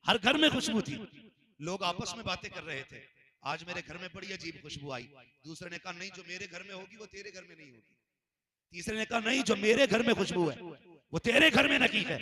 हर घर में खुशबू थी। लोग आपस में बातें कर रहे थे, आज मेरे घर में बड़ी अजीब खुशबू आई। दूसरे ने कहा नहीं, जो मेरे घर में होगी वो तेरे घर में नहीं होगी। तीसरे ने कहा नहीं, जो मेरे घर में खुशबू है वो तेरे घर में नहीं है।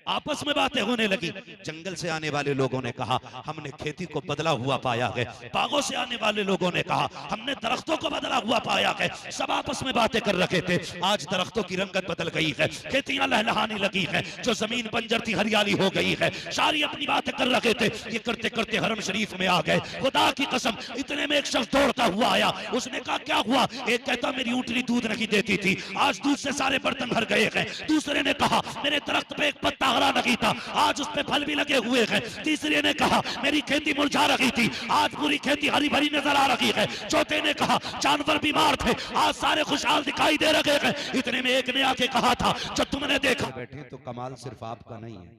आपस में बातें होने लगी। जंगल से आने वाले लोगों ने कहा हमने खेती को बदला हुआ पाया है। बागों से आने वाले लोगों ने कहा हमने दरख्तों को बदला हुआ पाया है। सब आपस में बातें कर रखे थे। आज दरख्तों की रंगत बदल गई है, खेतियां लहलहाने लगी है, जो जमीन बंजर थी हरियाली हो गई है। सारी अपनी बातें कर रखे थे, ये करते करते हरम शरीफ में आ गए। खुदा की कसम, इतने में एक शख्स दौड़ता हुआ आया। उसने कहा क्या हुआ? एक कहता मेरी ऊँटनी दूध नहीं देती थी, आज दूध से सारे बर्तन भर गए हैं। दूसरे ने कहा मेरे दरख्त पे एक पत्ता हरा नहीं था, आज उस पे फल भी लगे हुए हैं। तीसरे ने कहा मेरी खेती मुरझा रही थी, आज पूरी खेती हरी भरी नजर आ रही है। चौथे ने कहा जानवर बीमार थे, आज सारे खुशहाल दिखाई दे रहे हैं। इतने में एक ने आके कहा था जो तुमने देखा बैठे तो कमाल सिर्फ आपका नहीं है।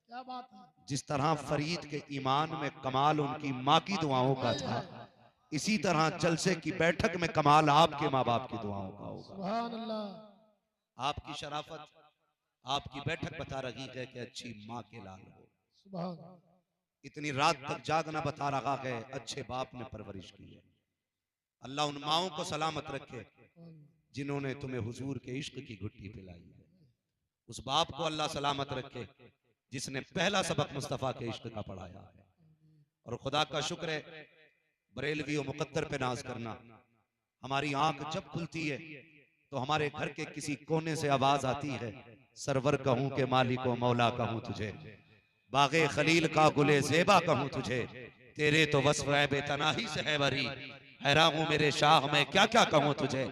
क्या बात है। जिस तरह फरीद के ईमान में कमाल उनकी माँ की दुआओं का था, इसी तरह जलसे की बैठक में कमाल आपके माँ बाप की दुआओं का होगा। सुभान अल्लाह। आपकी शराफत, आपकी बैठक बता रही है कि अच्छी माँ के लाल हो। सुभान। इतनी रात तक जागना बता रहा है अच्छे बाप ने परवरिश की है। अल्लाह उन माओं को सलामत रखे जिन्होंने तुम्हें हुजूर के इश्क की घुट्टी पिलाई है। उस बाप को अल्लाह सलामत रखे जिसने पहला सबक मुस्तफा के इश्क का पढ़ाया है। और खुदा का शुक्र है बरेलवी और मुकद्दर पे नाज करना। हमारी आंख जब खुलती है तो हमारे घर के किसी कोने से आवाज आती है सरवर कहूं के मालिको मौला कहूं तुझे, बागे खलील का गुले ज़ेबा कहूं तुझे, तेरे तो वस्फ़ बेतनाही से है वरी, हैरान हूं मेरे शाह मैं क्या क्या कहूं तुझे।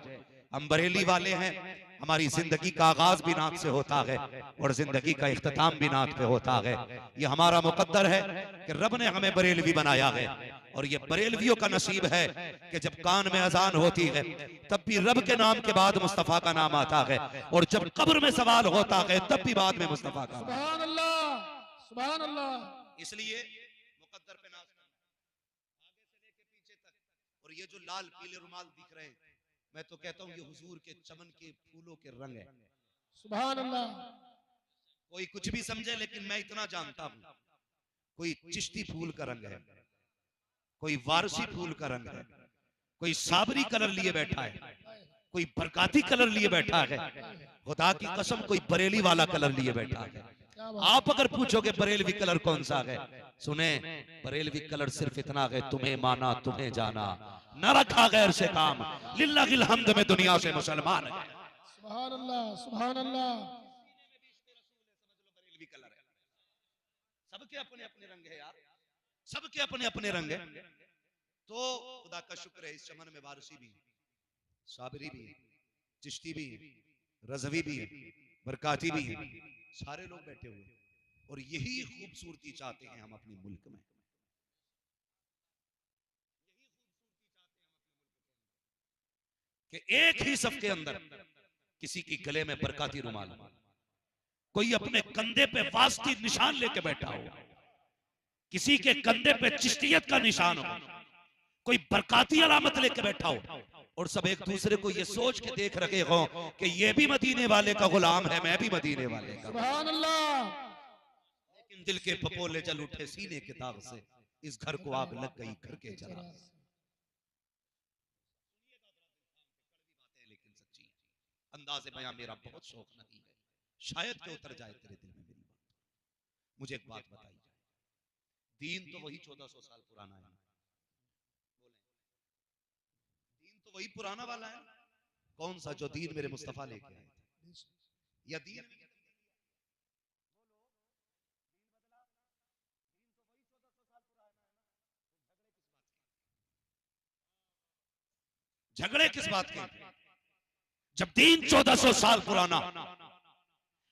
हम बरेली वाले हैं, हमारी जिंदगी का आगाज भी नात से होता है और जिंदगी का इख्तिताम भी नात पे होता है। ये हमारा मुकद्दर है कि रब ने हमें बरेलवी बनाया है। और ये बरेलवियों का नसीब है कि जब कान में अजान होती है तब भी रब के नाम के बाद मुस्तफा का नाम आता है, और जब कब्र में सवाल होता है तब भी बाद में मुस्तफा का। सुभान अल्लाह, सुभान अल्लाह। इसलिए मुकद्दर पे नाज करना, आगे से लेके पीछे तक। और ये जो लाल पीले रुमाल दिख रहे हैं, मैं तो कहता हूँ ये हुजूर के चमन के फूलों के रंग है। सुभान अल्लाह। कोई कुछ भी समझे, लेकिन मैं इतना जानता हूँ कोई चिश्ती फूल का रंग है, कोई वारसी फूल का रंग है, कोई साबरी कलर लिए बैठा है, कोई बरकाती कलर लिए बैठा है, खुदा की कसम कोई बरेली वाला कलर लिए बैठा है। आप अगर पूछोगे बरेलवी कलर कौन सा है, सुने बरेलवी कलर सिर्फ इतना है तुम्हें माना तुम्हें जाना, न रखा गैर से काम, लिल्लाहिल हम्द में दुनिया से मुसलमान है। सुभान अल्लाह, सुभान अल्लाह। बरेलवी कलर है। सबके अपने अपने रंग है यार, सबके अपने अपने रंग है। तो खुदा का शुक्र है इस चमन में वारसी भी, साबरी भी, चिश्ती भी, रज़वी भी, बरकाती भी है, सारे लोग बैठे हुए। और यही खूबसूरती चाहते हैं हम अपने मुल्क में। कि एक ही सफ के अंदर किसी की गले में बरकाती रुमाल, कोई अपने कंधे पे वास्ती निशान लेके बैठा हो, किसी के कंधे पे चिश्तियत का निशान हो, कोई बरकाती अलामत लेके बैठा हो, और सब एक दूसरे को ये सोच के देख रखे हो कि ये भी मदीने वाले का गुलाम है, मैं भी मदीने वाले का। सुभान अल्लाह। लेकिन दिल के फपोले जल उठे सीने के दाग से, इस घर को आग लग गई घर के जला। लेकिन सच्ची अंदाज़े बयां मेरा बहुत शौक नहीं है, शायद के उतर जाए तेरे दिल में मेरी बात। मुझे एक बात बताई जाए, दीन तो वही 1400 साल पुराना है, दीन तो वही पुराना वाला है। कौन सा जो दीन मेरे मुस्तफा लेके आए थे, या दीन झगड़े किस बात के? जब दीन 1400 साल पुराना,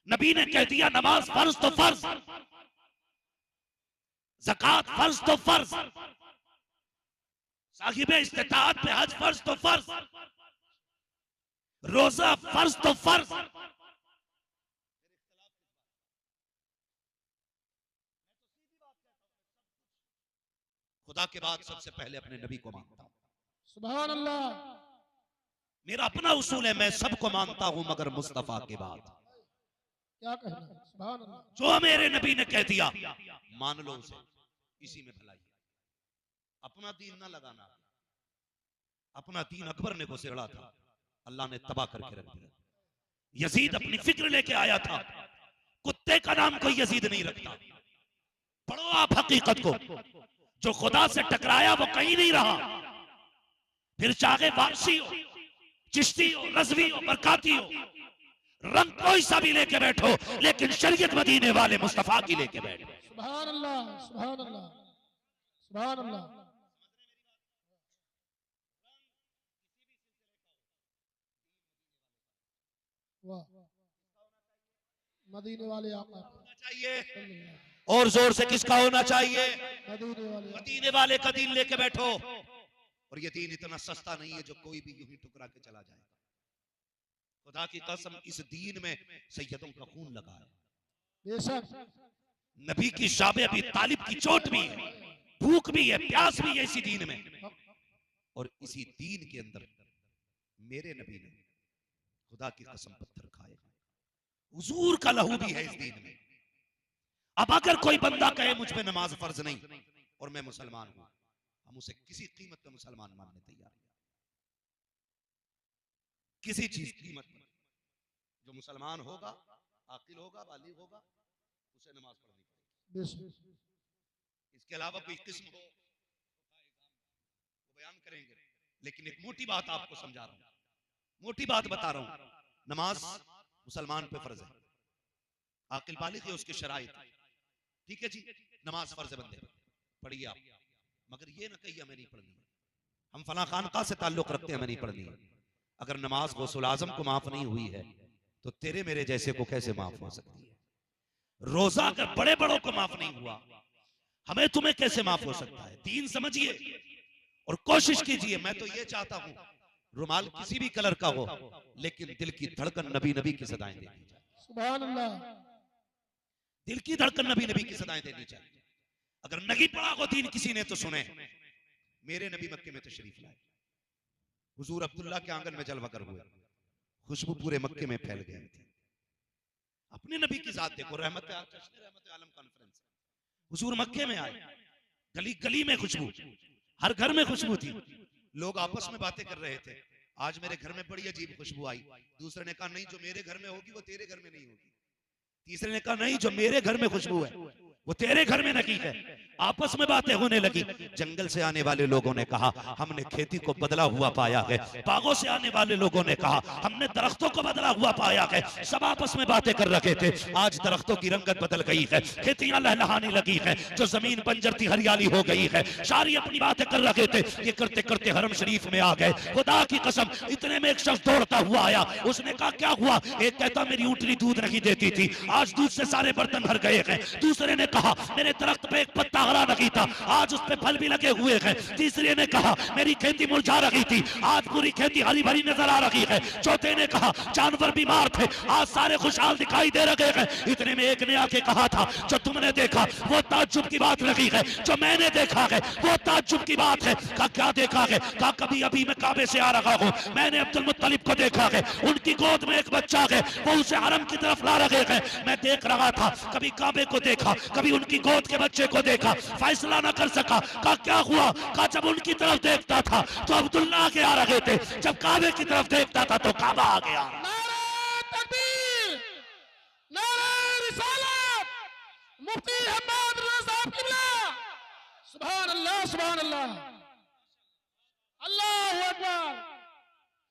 नबी ने कह दिया नमाज फर्ज तो फर्ज, ज़कात फर्ज तो फर्ज, साहिबे इस्तिताअत पे हज फर्ज तो फर्ज, रोजा फर्ज तो फर्ज। खुदा के बाद सबसे पहले अपने नबी को मानता हूं। सुभान अल्लाह। मेरा अपना उसूल है, मैं सबको मानता हूं मगर मुस्तफा के बाद। क्या कहना। सुभान अल्लाह। जो मेरे नबी ने कह दिया मान लो उसे, इसी में भलाई। अपना दीन ना लगाना। अपना दीन अकबर ने को सेड़ा था, अल्लाह ने तबाह करके रख दिया। यजीद अपनी फिक्र लेके आया था, कुत्ते का नाम कोई यजीद नहीं रखता। पढ़ो आप हकीकत को, जो खुदा से टकराया वो कहीं नहीं रहा, फिर चाहे वारसी हो, चिश्ती हो, रज़वी हो, बरकाती हो, रंग कोई सा भी लेके बैठो, लेकिन शरीयत मदीने वाले मुस्तफा की लेके बैठो। सुभान अल्लाह, सुभान अल्लाह, सुभान अल्लाह। वाह, मदीने वाले आका चाहिए और जोर से किसका होना चाहिए? मदीने वाले आका। मदीने वाले का दीन लेके बैठो। और ये दीन इतना सस्ता नहीं है जो कोई भी यूं ही टुकरा के चला जाए। खुदा की कसम, इस दीन में सैयदों का खून लगा है। बेशक नबी की शाबे अभी तालिब की चोट भी है, भूख भी है, प्यास भी है इसी दीन में। और इसी दीन के अंदर मेरे नबी ने खुदा की कसम पत्थर खाए, हुजूर का लहू भी है इस दीन में। अब अगर कोई बंदा कहे मुझ पे नमाज फर्ज नहीं और मैं मुसलमान हूं, हम उसे किसी कीमत पे मुसलमान मानने तैयार हैं। किसी चीज कीमत पर जो मुसलमान होगा, आकिल होगा, बालिग होगा, उसे नमाज पढ़नी पड़ेगी। बेशक इसके अलावा कोई किस्म हो वो बयान करेंगे, लेकिन एक मोटी बात आपको समझा रहा हूं, मोटी बात बता रहा हूं। नमाज मुसलमान पे फर्ज है, आकिल बालिग है, उसके शराइत, ठीक है जी, नमाज फर्ज है बंदे पे, पढ़िए आप। मगर ये ना कहिए हमें नहीं पढ़नी है, हम फला खानका से ताल्लुक रखते हैं, हमें नहीं पढ़नी है। अगर नमाज गौसुल आजम को माफ नहीं हुई है तो तेरे मेरे जैसे को कैसे माफ हो सकती है? रोजा अगर बड़े बड़ों को माफ नहीं हुआ, हमें तुम्हें कैसे माफ हो सकता है? दीन समझिए और कोशिश कीजिए। मैं तो ये चाहता हूं रुमाल किसी भी कलर का हो, लेकिन दिल की धड़कन नबी नबी की सदाएं देनी चाहिए। सुभान अल्लाह। दिल की धड़कन नबी नबी की सदाएं देनी चाहिए। अगर नहीं पढ़ा हो दीन किसी ने तो सुने, मेरे नबी मक्के में तशरीफ लाए, हुजूर अब्दुल्ला के आंगन में जलवा कर हुए, खुशबू पूरे मक्के में फैल गई थी। अपने नबी की जात देखो, रहमत आलम कॉन्फ्रेंस, हुजूर मक्के में आए, गली गली में खुशबू, हर घर में खुशबू थी। लोग आपस में बातें कर रहे थे, आज मेरे घर में बड़ी अजीब खुशबू आई। दूसरे ने कहा नहीं, जो मेरे घर में होगी वो तेरे घर में नहीं होगी। तीसरे ने कहा नहीं, जो मेरे घर में खुशबू है वो तेरे घर में नहीं है। आपस में बातें होने लगी। जंगल से आने वाले लोगों ने कहा हमने खेती को बदला हुआ पाया है। बागों से आने वाले लोगों ने कहा हमने दरख्तों को बदला हुआ पाया है। सब आपस में बातें कर रहे थे। आज दरख्तों की रंगत बदल गई है, खेतियां लहलहाने लगी है, जो जमीन बंजर थी हरियाली हो गई है। सारी अपनी बातें कर रहे थे, ये करते करते हरम शरीफ में आ गए। खुदा की कसम, इतने में एक शख्स दौड़ता हुआ आया। उसने कहा क्या हुआ? एक कहता मेरी ऊँटनी दूध नहीं देती थी, आज दूध से सारे बर्तन भर गए हैं। दूसरे ने कहा मेरे दरख्त पे एक पत्ता हरा नहीं था, आज उस पे फल भी लगे हुए हैं। तीसरे ने कहा मेरी खेती मुरझा रही थी, आज पूरी खेती हरी भरी नजर आ रही है। चौथे ने कहा जानवर बीमार थे, आज सारे खुशहाल दिखाई दे रहे हैं। इतने में एक ने आके कहा था जो तुमने देखा वो ताज्जुब की बात नहीं है, जो मैंने देखा है वो ताज्जुब की बात है। कहा क्या देखा है? कहा कभी अभी मैं काबे से आ रहा हूँ, मैंने अब्दुल मुत्तलिब को देखा है, उनकी गोद में एक बच्चा है, वो उसे हरम की तरफ ला रहे हैं। मैं देख रहा था, कभी काबे को देखा, कभी उनकी गोद के बच्चे को देखा, फैसला ना कर सका। कहा क्या हुआ? कहा जब उनकी तरफ देखता था तो अब्दुल्ला आगे आ रहे थे, जब काबे की तरफ देखता था तो काबा आ गया। नारे तकबीर, नारे रिसालत, मुफ्ती हम्माद रज़ा साहब किबला। सुभान अल्लाह, सुभान अल्लाह, अल्लाहु अकबर,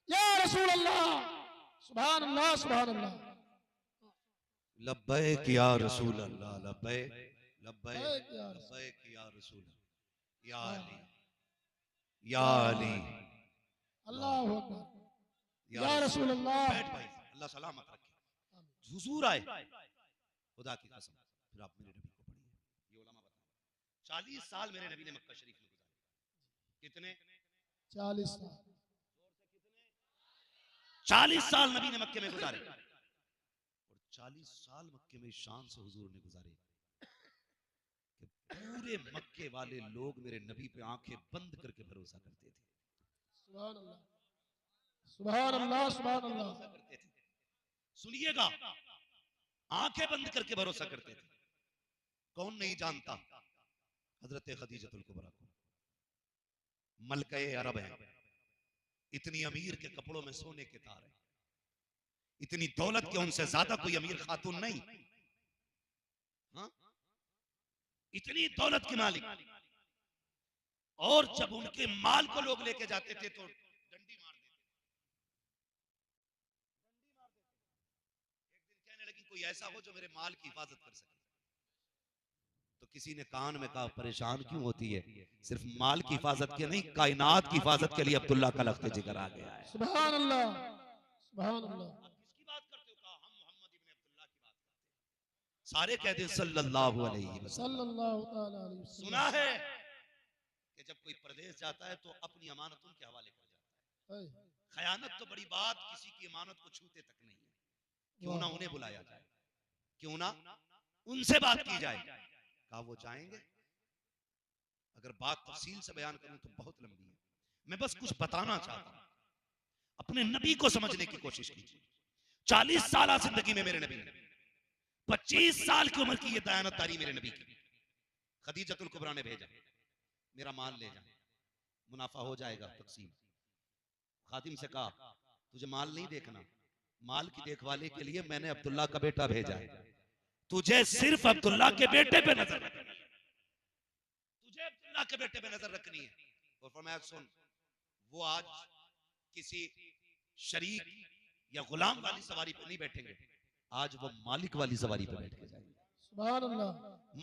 या रसूल अल्लाह। सुभान अल्लाह, सुभान अल्लाह। लब्बैक या रसूल अल्लाह, लब्बैक लब्बैक लब्बैक या रसूल, या अली या अली, अल्लाहु अकबर, या रसूल अल्लाह। बैठ भाई, अल्लाह सलामत रखे। हुजूर आए, खुदा की कसम। फिर आप मेरे नबी को पढ़िए, ये उलमा बताओ 40 साल मेरे नबी ने मक्का शरीफ में गुजारे। कितने? 40 साल। 40 साल नबी ने मक्के में गुजारे, और 40 साल मक्के में शान से हुजूर ने गुजारे कि पूरे मक्के वाले लोग मेरे नबी पे आंखें बंद करके भरोसा करते थे। सुभान अल्लाह, सुभान अल्लाह, सुभान अल्लाह। करते थे, सुनिएगा, आंखें बंद करके भरोसा करते थे कौन नहीं जानता हजरत खदीजतुल कुबरा को? मलके अरब है, इतनी अमीर के कपड़ों में सोने के तार हैं, इतनी दौलत के उनसे ज्यादा कोई अमीर खातून नहीं। हाँ? इतनी दौलत की मालिक, और जब उनके माल को लोग लेके जाते थे तो डंडी मार देते। एक दिन कहने लगी कोई ऐसा हो जो मेरे माल की हिफाजत कर सके। तो किसी ने कान में कहा परेशान क्यों होती है, सिर्फ माल की हिफाजत के नहीं, कायनात की हिफाजत के लिए अब्दुल्ला का लख्त जिगर आ गया है। सुभान अल्लाह, सुभान अल्लाह। आप किसकी बात करते हो? कहा हम मोहम्मद इब्न अब्दुल्ला की बात करते हैं। सारे कहते हैं सल्लल्लाहु अलैहि वसल्लम। सल्लल्लाहु ताला अलैहि वसल्लम। सुना है कि जब कोई प्रदेश जाता है तो अपनी अमानत उनके हवाले कर जाता है। है। खयानत तो बड़ी बात, किसी की अमानत को छूते तक नहीं है। क्यों ना उन्हें बुलाया जाए, क्यों ना उनसे बात की जाए। कहा वो जाएंगे। अगर बात तफसील से बयान करूं तो बहुत लंबी है, मैं बस कुछ बताना चाहता हूं। अपने नबी को समझने की कोशिश कीजिए। 40 साल जिंदगी में मेरे नबी ने 25 साल की उम्र की ये दयानतदारी मेरे नबी की। खदीजतुल कुबरा ने भेजा, मेरा माल ले जा, मुनाफा हो जाएगा तकसीम। खादिम से कहा तुझे माल नहीं देखना, माल की देखभाली के लिए मैंने अब्दुल्ला का बेटा भेजा है, तुझे सिर्फ अब्दुल्ला के बेटे पे नजर रखनी है, तुझे अब्दुल्ला के बेटे पे नजर रखनी है। और फरमाया सुन, वो आज किसी शरीक या गुलाम वाली सवारी पे नहीं बैठेंगे, आज वो मालिक वाली सवारी पे बैठ के जाएंगे। सुभान अल्लाह।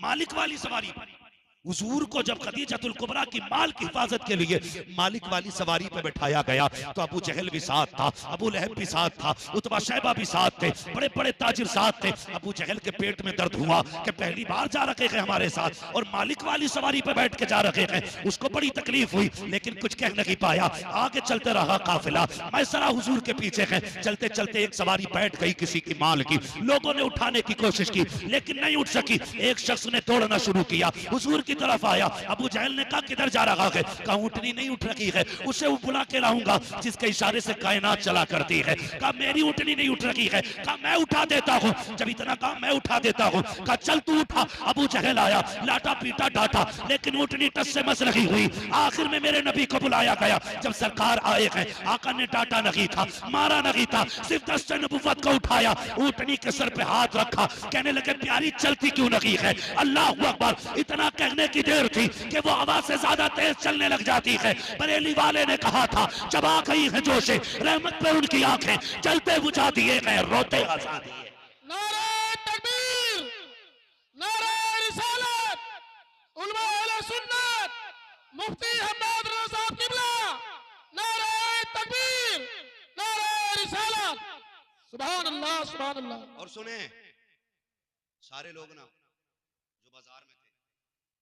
मालिक वाली सवारी पर हुजूर को जब खदीजतुल कुबरा की माल की हिफाजत के लिए मालिक वाली सवारी पे बैठाया गया तो अबू जहल भी साथ था, अबू लहब भी साथ था, उतबा शैबा भी साथ थे, बड़े बड़े ताजिर साथ थे। अबू जहल के पेट में दर्द हुआ कि पहली बार जा रखे हैं हमारे साथ और मालिक वाली सवारी पे बैठ के जा रखे हैं। उसको बड़ी तकलीफ हुई लेकिन कुछ कह नहीं पाया, आगे चलते रहा काफिला। मैसरा हुजूर के पीछे है, चलते चलते एक सवारी बैठ गई किसी की माल की, लोगों ने उठाने की कोशिश की लेकिन नहीं उठ सकी। एक शख्स ने दौड़ना शुरू किया, हुजूर की तरफ आया। अबू जहल ने कहा किधर जा रहा है? कहा ऊँटनी नहीं उठ रही है, उसे वो बुला के लाऊंगा जिसके इशारे से कायनात चला करती है। कहा मेरी ऊँटनी नहीं उठ रही है। कहा मैं उठा देता हूँ। जब इतना कहा मैं उठा देता हूँ, कहा चल तू उठा। अबू जहल आया, लाटा पीटा डांटा लेकिन ऊँटनी टस से मस रही हुई। आखिर में मेरे नबी को बुलाया गया। जब सरकार आए हैं, आका ने डांटा नहीं था, मारा नहीं था, सिर्फ दस्ते नबुव्वत को उठाया, ऊँटनी के सर पे हाथ रखा, कहने लगे प्यारी चलती क्यों नहीं है? अल्लाह अकबर। इतना कहने की देर थी कि वो आवाज से ज्यादा तेज चलने लग जाती है। बरेली वाले ने कहा था जब आ गई है जोशे रहमत पे उनकी आंखें जलते बुझा दिए गए, रोते हंसा दिए। नारे तकबीर, नारे रिसालत, उलमा अहले सुन्नत, मुफ्ती हम्मद रज़ा साहब किबला, नारे तकबीर, नारे रिसालत। सुभान अल्लाह, सुभान अल्लाह। और सुने, सारे लोग ना जो बाजार में थे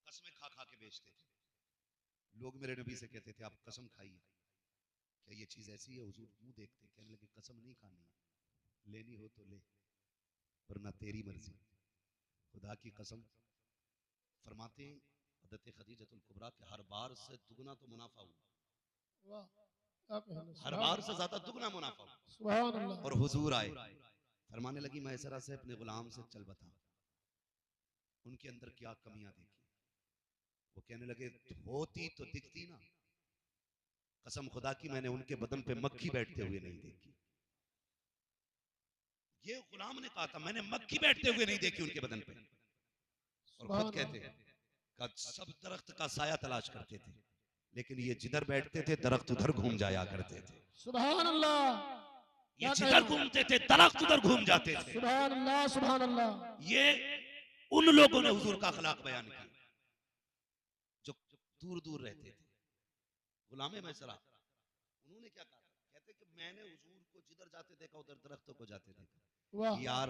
कसमें खा खा के बेचते थे। लोग मेरे नबी से कहते थे आप कसम खाइए, क्या ये चीज ऐसी है? हुजूर मुंह देखते कहने लगे कसम नहीं खानी, लेनी हो तो ले वरना तेरी मर्जी। खुदा की कसम फरमाते हैं हज़रत खदीजतुल कुबरा के हर बार से दुगना तो मुनाफा हुआ, वाह, क्या कहना, हर बार से ज्यादा दुगना मुनाफा हुआ। सुभान अल्लाह। और हुजूर आए, फरमाने लगी मैसरा से अपने गुलाम से चल बता उनके अंदर क्या कमियां देखी। वो कहने लगे होती तो दिखती ना, कसम खुदा की मैंने उनके बदन पे मक्खी बैठते हुए नहीं देखी। ये गुलाम ने कहा था मैंने मक्खी बैठते हुए नहीं देखी उनके बदन पे। और खुद कहते हैं सब दरख्त का साया तलाश करते थे लेकिन ये जिधर बैठते थे दरख्त उधर घूम जाया करते थे। सुभान अल्लाह। ये जिधर घूमते थे दरख्त उधर घूम जाते थे। सुभान अल्लाह, सुभान अल्लाह। ये उन लोगों ने हुजूर का अखलाक बयान किया जो दूर दूर रहते थे। गुलामे मैसरा उन्होंने क्या कहा? कहते कि मैंने हुजूर को जिधर जाते देखा उधर दरख्तों को जाते देखा। वाह, यार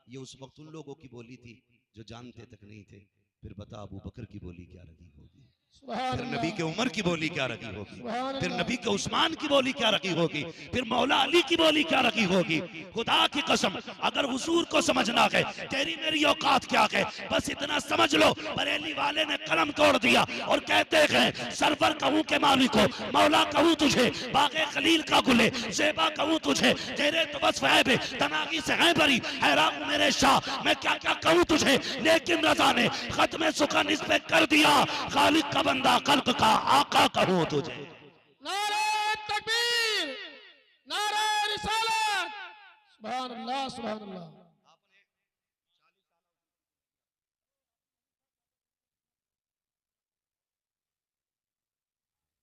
ये उस वक्त उन लोगों की बोली थी जो जानते तक नहीं थे, फिर बता अबू बकर की बोली क्या रही होगी। सुभान फिर अल्लाह, नबी के उमर की बोली क्या रखी होगी, सुभान फिर अल्लाह, नबी के उस्मान की बोली क्या रखी होगी, फिर मौला अली की बोली क्या रखी होगी। खुदा की कसम, अगर हुजूर को समझना है तेरी मेरी औकात क्या है, बस इतना समझ लो, बरेली वाले ने कलम तोड़ दिया और कहते हैं सरवर कहूं के मालिक को, मौला कहूं तुझे, बागे खलील का गुले, जेबा कहूं तुझे, तेरे तो बस फैब तनागी से है बरी, हैरान हूं मेरे शाह, मैं क्या क्या कहूं तुझे, लेकिन रजा ने खत्म सुखन इस पे कर दिया, खालिक का बंदा खल्क का आका कहूं तुझे। नारे तकबीर, नारे रिसालत, सुभान अल्लाह, सुभान अल्लाह।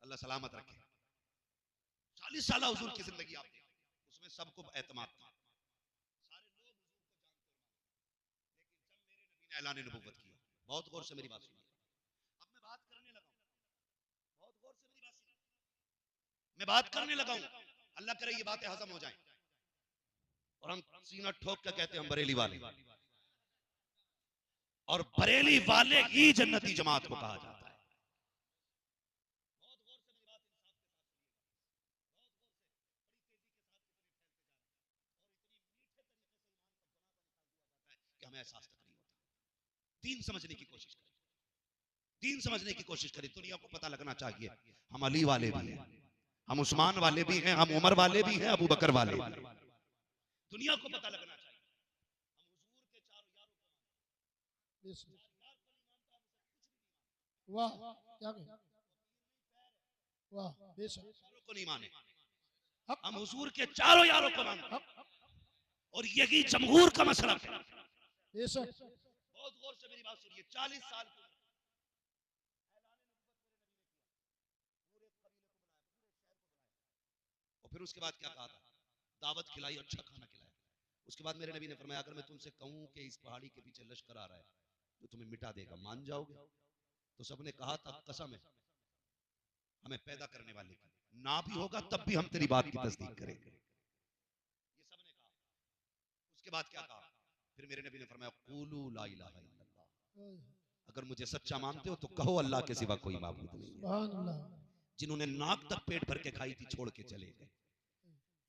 अल्लाह सलामत रखे। 40 साल हुजूर की जिंदगी आपने, उसमें सबको एतमाद था, सारे लोग हुजूर को जानते थे, लेकिन जब मेरे नबी ने ऐलान नबुव्वत किया, बहुत गौर से मेरी बात सुनिए, अब मैं बात करने लगा हूं, बहुत गौर से मेरी बात सुनिए, मैं बात करने लगा हूं, अल्लाह करे ये बातें हजम हो जाएं और हम सीना ठोक कर कहते हैं हम बरेली वाले, और बरेली वाले ही जन्नती जमात को कहा जाता है। बहुत गौर से मेरी बात इंसाफ के साथ सुनिएगा, बहुत गौर से, बड़ी तेजी के साथ कितनी फैलते जा रहा है और इतनी मीठे तरीके से ईमान का जनाजा निकाल दिया जाता है कि हमें एहसास तक नहीं होता। दीन समझने की कोशिश करें, दीन समझने की कोशिश करें। दुनिया को पता लगना चाहिए हम अली वाले भी हैं, हम उस्मान वाले भी हैं, हम उमर वाले भी हैं, अबू बकर वाले भी हैं। दुनिया को पता लगना चाहिए हम हुजूर के चारों यारों को, वाह क्या कहे, वाह बेशक, चारों को नहीं माने, हक हम हुजूर के चारों यारों को मानते हैं, हक, और यही जमहूर का मसला है। बेशक, बहुत गौर से मेरी बात सुनिए, 40 साल की और फिर उसके बाद क्या कहा था, दावत खिलाई, अच्छा खाना खिलाया। उसके बाद मेरे नबी ने फरमाया अगर मैं तुमसे कहूं कि इस पहाड़ी के पीछे लश्कर आ रहा है तो तुम्हें मिटा देगा, मान जाओगे? तो सबने कहा था कसम है हमें पैदा करने वाले की, ना भी होगा तब भी हम तेरी बात की तस्दीक करेंगे, ये सबने कहा। उसके बाद क्या कहा, फिर मेरे नबी ने फरमाया कूलू ला इलाहा इल्लल्लाह, अगर मुझे सच्चा मानते हो तो कहो अल्लाह के सिवा कोई माबूद नहीं है। सुभान अल्लाह, जिन्होंने नाक तक पेट भर के खाई थी छोड़ के चले गए,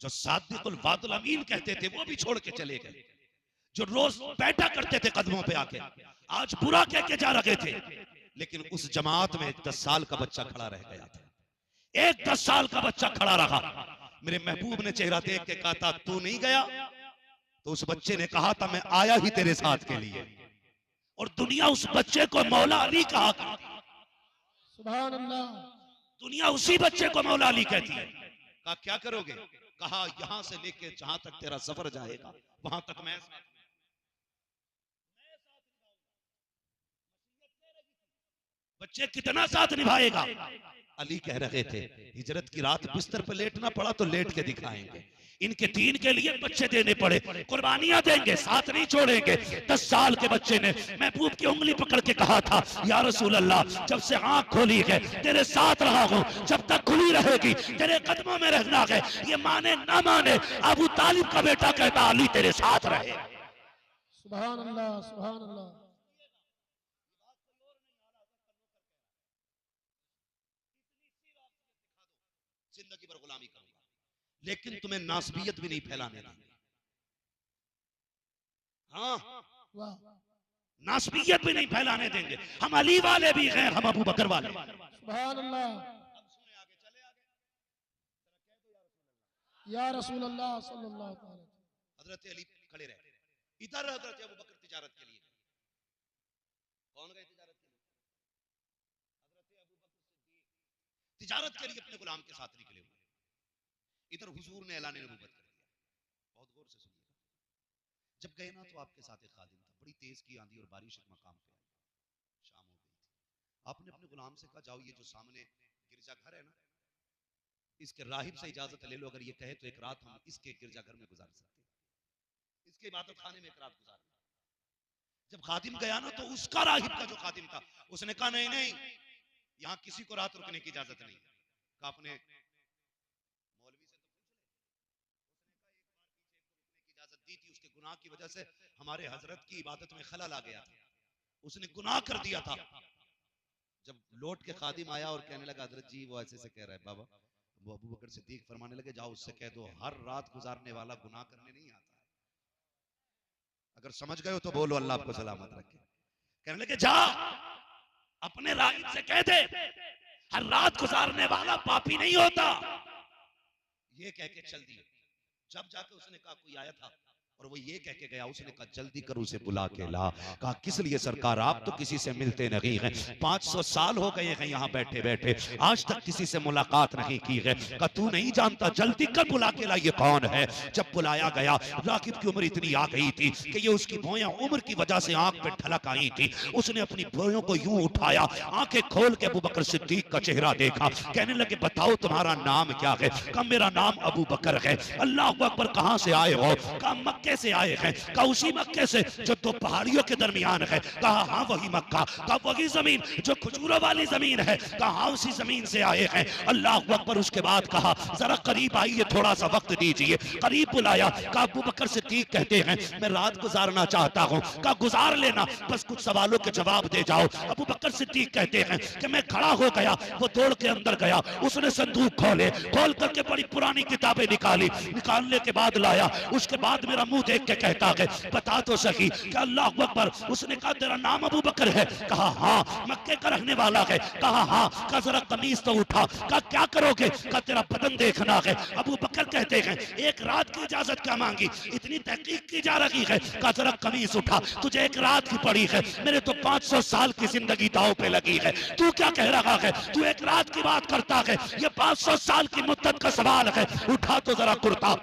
जो सादिकुल वादुल अमीन कहते थे वो भी छोड़ के चले गए, जो रोज बैठा करते थे कदमों पे आके आज बुरा कह के जा रहे थे, लेकिन उस जमात में एक 10 साल का बच्चा खड़ा रह गया था, एक 10 साल का बच्चा खड़ा रहा। मेरे महबूब ने चेहरा देख के कहा था तू नहीं गया, तो उस बच्चे ने कहा था मैं आया ही तेरे साथ के लिए, और दुनिया उस बच्चे को मौला अली कहा करती है, सुभान अल्लाह, दुनिया उसी बच्चे को मौला अली कहती है। कहा क्या करोगे, कहा यहां से लेके जहां तक तेरा सफर जाएगा वहां तक मैं साथ हूं। बच्चे कितना साथ निभाएगा, अली कह रहे थे हिजरत की रात बिस्तर पर लेटना पड़ा तो लेट के दिखाएंगे, इनके दीन के लिए बच्चे देने पड़े कुर्बानियां देंगे, साथ नहीं छोड़ेंगे। 10 साल के बच्चे ने महबूब की उंगली पकड़ के कहा था या रसूल अल्लाह जब से आंख खोली है तेरे साथ रहा हूं, जब तक खुली रहेगी तेरे कदमों में रहना है, ये माने ना माने अबू तालिब का बेटा कहता अली तेरे साथ रहे। सुभान अल्लाह, सुभान अल्लाह, जिंदगी भर गुलामी करूंगा लेकिन तुम्हें नासबियत भी नहीं फैलाने देंगे। हाँ वाह, नासबियत भी नहीं फैलाने देंगे, हम अली वाले भी हैं, हम अबू बकर वाले। सुभान अल्लाह, या रसूल अल्लाह सल्लल्लाहु अलैहि वसल्लम। हजरत अली खड़े रहे, इधर हजरत अबू बकर तिजारत के लिए, कौन गए तिजारत के लिए, हजरत अबू बकर सिद्दीक तिजारत के लिए अपने गुलाम के साथ निकले हुए, इधर हुजूर ने ऐलान नबूवत कर दिया। बहुत गौर से सुनिएगा, जब गए ना तो आपके साथ एक खादिम था, बड़ी तेज की आंधी और बारिश एक मकाम पे आई, शाम हो गई थी, आपने अपने गुलाम से कहा जाओ ये जो सामने गिरजाघर है ना इसके राहिब से इजाजत ले लो, अगर ये कहे तो एक रात हम इसके गिरजाघर में गुजार सकते हैं, इसके इबादत खाने में एक रात गुजार। जब खादिम गया ना तो उसका राहिब का जो खादिम था उसने कहा नहीं नहीं यहां किसी को रात रुकने की इजाजत नहीं। कहा अपने मौलवी से तो पूछ ले, उसने कहा एक बार पीछे एक को रुकने की इजाजत दी थी, उसके गुनाह की वजह से हमारे हजरत की इबादत में खलल आ गया था, उसने गुनाह कर दिया था, जब लौट के खादिम आया और कहने लगा हजरत जी वो ऐसे कह रहा है बाबा, वो अबू बकर सिद्दीक फरमाने लगे जाओ उससे कह दो हर रात गुजारने वाला गुनाह करने नहीं आता है। अगर समझ गए हो तो बोलो अल्लाह आपको सलामत रखे। कहने लगे जा अपने राहिब से कह दे हर रात गुजारने वाला पापी नहीं होता। ये कह के चल दिए। जब जाके उसने कहा कोई आया था और वो ये कह के गया, उसने कहा जल्दी कर उसे बुला के ला। कहा किस लिए सरकार, आप तो किसी से मिलते नहीं हैं, 500 साल हो गए हैं यहाँ बैठे बैठे, आज तक किसी से मुलाकात नहीं की है। कहा तू नहीं जानता, जल्दी कर बुला के ला, ये कौन है। जब बुलाया गया, राकिब की उम्र इतनी आ गई थी कि ये उसकी भौएं उम्र की वजह से आंख पे ठलक आई थी। उसने अपनी भौयों को यूं उठाया, आंखें खोल के अबू बकर सिद्दीक का चेहरा देखा। कहने लगे बताओ तुम्हारा नाम क्या है। कहा मेरा नाम अबू बकर है। अल्लाह अकबर, कहां से आए हो। कहा मक्के से आए हैं। कहा उसी मक्के से जो दो पहाड़ियों के दरमियान है। कहा हाँ वही मक्का। कहा वही जमीन जो खजूरों वाली जमीन है। कहा हाँ उसी जमीन से आए हैं। अल्लाह अकबर। उसके बाद कहा जरा करीब आइए, थोड़ा सा वक्त दीजिए। करीब बुलाया। कहा अबू बकर सिद्दीक कहते हैं मैं रात गुजारना चाहता हूँ। कहा गुजार लेना, बस कुछ सवालों के जवाब दे जाओ। अबू बकर सिद्दीक कहते हैं कि मैं खड़ा हो गया, वो दौड़ के अंदर गया, उसने संदूक खोले, खोल करके बड़ी पुरानी किताबें निकाली, निकालने के बाद लाया। उसके बाद मेरा मुंह देख के कहता है बता तो सही कि अल्लाह अकबर। उसने कहा तेरा नाम अबू बकर है। कहा हाँ। मक्के का रहने वाला है। कहा हाँ। कहा जरा कमीज तो उठा। कहा क्या करोगे। कहा तेरा बदन देखना है। अबू बकर कहते हैं एक रात की इजाजत क्या मांगी, इतनी तहकीक की जा रही है। कहा जरा कमीज उठा, तुझे एक रात की पड़ी है, मेरे तो 500 साल की जिंदगी दांव पे लगी है, तू क्या कह रहा है, तू एक रात की बात करता है, ये 500 साल की मुद्दत का सवाल है, उठा तो जरा कुर्ता।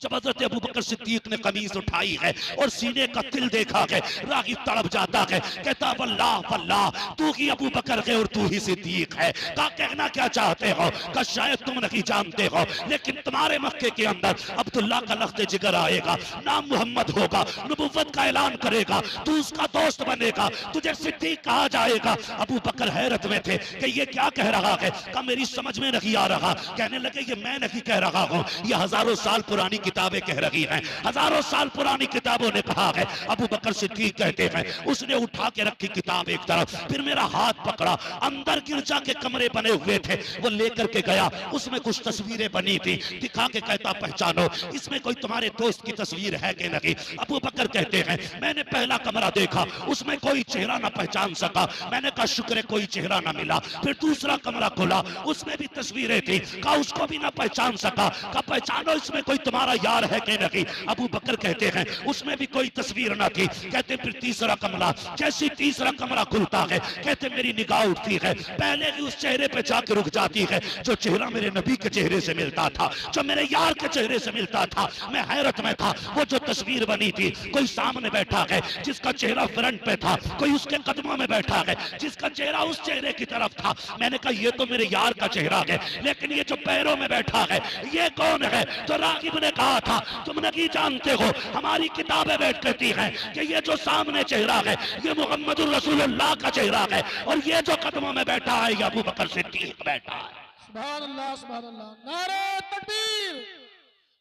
जब हजरत अबू बकर सिद्दीक ने कमीज उठाई है और सीने का तिल देखा है, रागिब तड़प जाता है, कहता वल्लाह वल्लाह तू ही अबू बकर है और तू ही सिद्दीक है। का कहना क्या चाहते हो। का शायद तुम नहीं जानते हो, लेकिन तुम्हारे मक्के के अंदर अब्दुल्ला का लख्त जिगर आएगा, नाम मोहम्मद होगा, नबुव्वत का ऐलान करेगा, तू उसका दोस्त बनेगा, तुझे सिद्दीक कहा जाएगा। अबू बकर हैरत में थे कि ये क्या कह रहा है। का मेरी समझ में नहीं आ रहा। कहने लगे ये मैं नहीं कह रहा हूँ, ये हजारों साल पुरानी किताबें कह रही हैं, हजारों साल पुरानी किताबों ने कहा है। अबू बकर सिद्दीक कहते हैं उसने उठा के रखी किताब एक तरफ, फिर मेरा हाथ पकड़ा, अंदर गिरजा के कमरे बने हुए थे, वो लेकर के गया, उसमें कुछ तस्वीरें बनी थी, दिखा के कहता पहचानो, इसमें कोई तुम्हारे दोस्त की तस्वीर है कि नहीं। अबू बकर कहते हैं मैंने पहला कमरा देखा, उसमें कोई चेहरा ना पहचान सका, मैंने कहा शुक्र है कोई चेहरा ना मिला। फिर दूसरा कमरा खोला, उसमें भी तस्वीरें थी, कहा उसको भी ना पहचान सका, कहा पहचानो इसमें कोई तुम्हारा यार है कि नहीं। अबू बकर कहते हैं उसमें भी कोई तस्वीर ना थी। कहते फिर तीसरा कमरा, जैसी तीसरा कमरा खुलता है, कहते मेरी निगाह उठती है, पहले ही उस चेहरे पे जाकर रुक जाती है जो चेहरा मेरे नबी के चेहरे से मिलता था, जो मेरे यार के चेहरे से मिलता था। मैं हैरत में था, वो जो तस्वीर बनी थी, कोई सामने बैठा है जिसका चेहरा फ्रंट पे था, कोई उसके कदमों में बैठा है जिसका चेहरा उस चेहरे की तरफ था। मैंने कहा ये तो मेरे यार का चेहरा है, लेकिन ये जो पैरों में बैठा है ये कौन है। तो रागिब ने कहा था तुम नहीं जानते हो, हमारी किताबें बैठ कहती हैं कि ये जो सामने चेहरा है ये मुहम्मदुर रसूलुल्लाह का चेहरा है, और ये जो कदमों में बैठा है ये अबू बकर सिद्दीक बैठा है। सुभान अल्लाह सुभान अल्लाह। नारे तकबीर,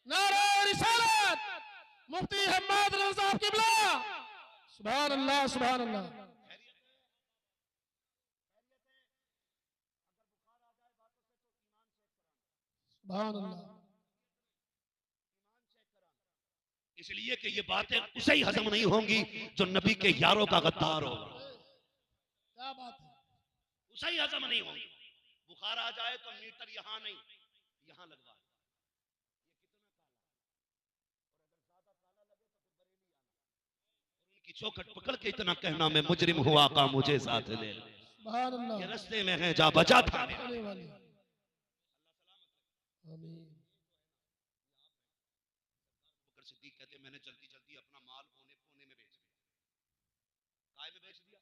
नारे रिसालत, मुफ्ती हम्मद रजा साहब किबला। सुभान अल्लाह सुभान अल्लाह। सुभान अल्लाह। इसलिए कि ये बातें उसे ही हजम नहीं होंगी जो नबी के यारों का गद्दार होगा, क्या बात है। उसे ही हजम नहीं होंगी। बुखार आ जाए तो मीटर यहाँ नहीं यहाँ लगवा, उनकी चौखट पकड़ के इतना कहना मैं मुजरिम हुआ का मुझे साथ ले, सुभान अल्लाह। ये रास्ते में है जा बचा था। आने वाली। आमीन। बकर सिद्दीक कहते मैंने जल्दी जल्दी अपना माल पौने पौने में बेच दिया। काय में बेच दिया?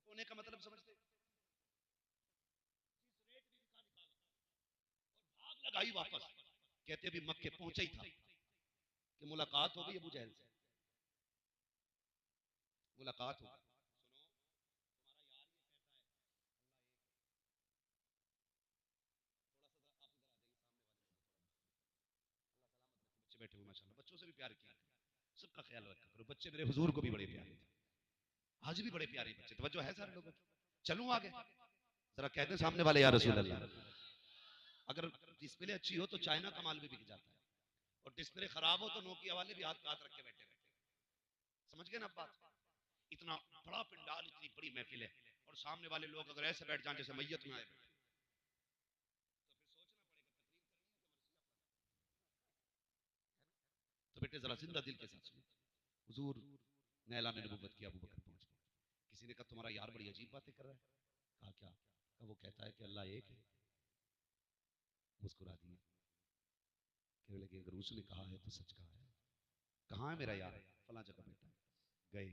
पौने पौने का मतलब समझते? भाग लगाई वापस। कहते अभी मक्के पहुंचा ही था कि मुलाकात हो गई अबू जहल से, मुलाकात हो गई। बच्चे बैठे हुए माशाल्लाह, बच्चों से भी प्यार किया, सबका ख्याल रखा करो, बच्चे मेरे हुजूर को भी बड़े प्यारे थे। आज भी बड़े प्यारे बच्चे, तवज्जो है सारे लोगों की। चलूं आगे, जरा कहते हैं सामने वाले, या रसूल अल्लाह, अगर डिस्प्ले अच्छी हो तो चाइना का माल भी बिक जाता है, और डिस्प्ले खराब हो तो नोकिया वाले भी हाथ हाथ रख के बैठे रहते हैं। समझ गए ना बात? इतना बड़ा पंडाल, इतनी बड़ी महफिल है, और सामने वाले लोग अगर ऐसे बैठ जाएं जैसे मैयत में आए बैठे, तो बेटे जरा जिंदा दिल के साथ सुनो। हुजूर ने ऐलान नबूवत किया, अबू बकर पहुंच गए। किसी ने कहा तुम्हारा यार बड़ी अजीब बातें कर रहा है। कहा क्या? कहा वो कहता है कि अल्लाह एक है। मुस्कुरा दिए, कहने लगे अगर उसने कहा है तो सच कहा है। कहाँ है मेरा यार? फला जगह बैठा है। गए,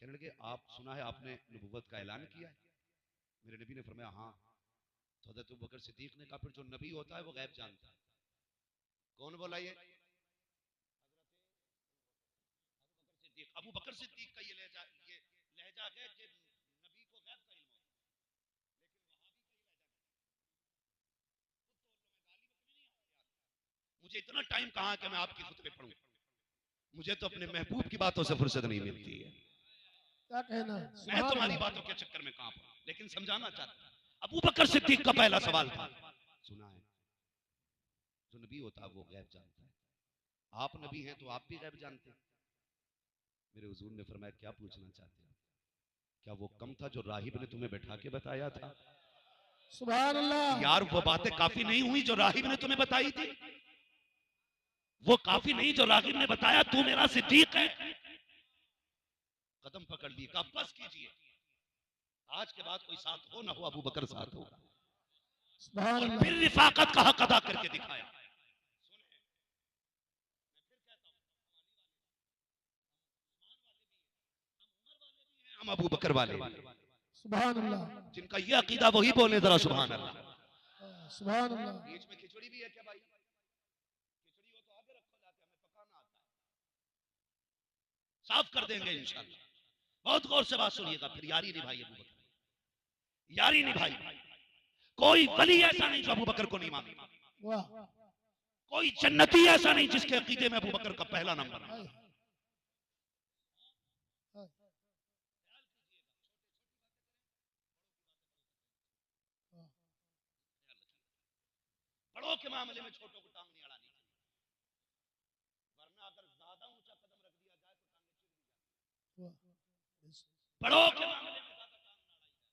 कहने लगे आप, सुना है आपने नबूवत का ऐलान किया है। मेरे नबी ने फरमाया हाँ। तो हज़रत अबू बकर सिद्दीक ने कहा फिर जो नबी होता है वो गैब जानता है। कौन बोला ये? अबू बकर सिद्दीक का ये लहजा है कि नबी को गैब का इल्म होता है। मुझे इतना टाइम कहां कि मैं आपकी खुतबे पढ़ूं, मुझे तो अपने महबूब की बातों से फुर्सत नहीं मिलती है। क्या कहना, मैं तुम्हारी बातों के चक्कर में कहां पड़ा, लेकिन समझाना चाहता। अबू बकर सिद्दीक का पहला सवाल था, सुना है जो नबी होता है वो गैब जानता है, आप नबी हैं तो आप भी गैब जानते हैं। मेरे हुजूर ने फरमाया क्या पूछना चाहते हैं? क्या वो कम था जो राहिब ने तुम्हें बैठा के बताया था? सुभान अल्लाह। यार वो बातें काफी नहीं हुई जो राहिब ने तुम्हें बताई थी? वो काफी नहीं जो राहिब ने बताया तू मेरा सिद्दीक है? कदम पकड़ लिए, कहा बस कीजिए, आज के बाद कोई साथ हो ना हो, अबू बकर साथ होगा। सुभान और अल्लाह। फिर रिफाकत का हक अदा करके दिखाया। हम अबू बकर वाले, सुभान अल्लाह। जिनका ये अकीदा वही बोले जरा सुभान अल्लाह। सुभान अल्लाह। बीच में खिचड़ी भी है क्या भाई? खिचड़ी हो तो आगे रखो, लाके हमें पकाना आता है, साफ कर देंगे इंशाल्लाह। बहुत गौर से बात सुनिएगा, फिर यारी निभाई अबू बकर, यारी निभाई। कोई वली ऐसा नहीं जो अबू बकर को नहीं मानता, वाह। कोई जन्नती ऐसा नहीं जिसके अकीदे में अबू बकर का पहला नंबर है। बड़ों के मामले में छोटों को टांग नहीं अड़ानी चाहिए, वरना अगर ज्यादा ऊंचा कदम रख दिया जाए तो टांगे चिर भी जाती। बड़ों के मामले में ज्यादा टांग ना अड़ाई जाए।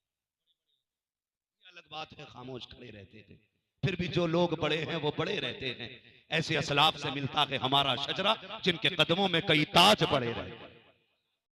ये अलग बात है, खामोश खड़े रहते थे, फिर भी जो लोग बड़े हैं वो बड़े रहते हैं। ऐसे असलाफ से मिलता है हमारा शजरा जिनके कदमों में कई ताज पड़े रहे।